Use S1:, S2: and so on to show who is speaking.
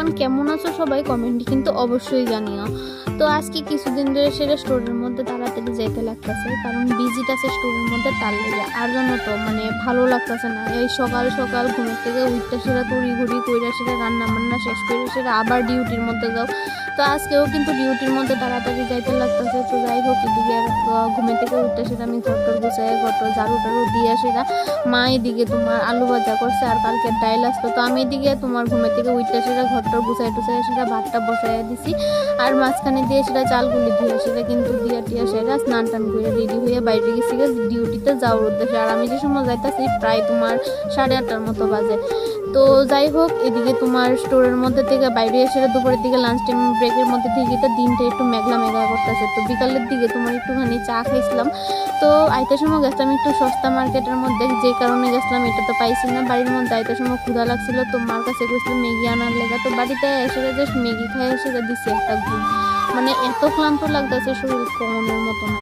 S1: Everyone, কেমন আছো সবাই? কমেন্টে কিন্তু অবশ্যই জানিও। তো আজকে কিছুদিন ধরে সেটা স্টোরের মধ্যে তাড়াতাড়ি যেতে লাগতেছে, কারণ ভিজিট আছে স্টোরের মধ্যে, তার লেগে। আর জানো তো ভালো লাগতেছে না। এই সকাল সকাল ঘুমের থেকে উঠতে সেটা তড়িঘড়ি কইরা সেটা রান্না বান্না শেষ করে সেটা আবার ডিউটির মধ্যে যাও। তো আজকেও কিন্তু ডিউটির মধ্যে তাড়াতাড়ি যাইতে লাগতেছে। তো যাই হোক, এদিকে ঘুমের থেকে উঠতে সেটা আমি ঘরটর গুছাই, ঘরটর ঝাড়ু টাড়ু দিয়ে সেটা মা এদিকে তোমার আলু ভাজা করছে আর কালকে ডাইল আসতো। তো আমি এদিকে তোমার ঘুমের থেকে উঠতে সেটা ঘরটর গুছাই টুছাই সেটা ভাতটা বসাইয়া দিছি। আর মাঝখানে দিয়ে সেটা চালগুলি ধুয়ে সেটা কিন্তু দিয়া টিয়া সেটা স্নান টান করে রেডি হয়ে বাইরে গেছি ডিউটিতে যাওয়ার উদ্দেশ্যে। আর আমি যে সময় যাইতেছি প্রায় তোমার 8:30 মতো বাজে। তো যাই হোক, এদিকে তোমার স্টোরের মধ্যে থেকে বাইরে এসে দুপুরের দিকে লাঞ্চ টাইম ব্রেকের মধ্যে থেকে তো দিনটা একটু মেঘলা মেঘলা করতেছে। তো বিকালের দিকে তোমার একটুখানি চা খাইছিলাম। তো আইতে সময় গেছিলাম একটু সস্তা মার্কেটের মধ্যে, যে কারণে গেছিলাম এটা তো পাইছি না বাড়ির মধ্যে। আইতে সময় ক্ষুধা লাগছিল, তো মার কাছে গেছিলাম ম্যাগি আনার লেগা। তো বাড়িতে এসে জাস্ট ম্যাগি খাই এসে দিছি একটা ঘুম। এত ক্লান্ত লাগতেছে, শরীর কমনের মতো না।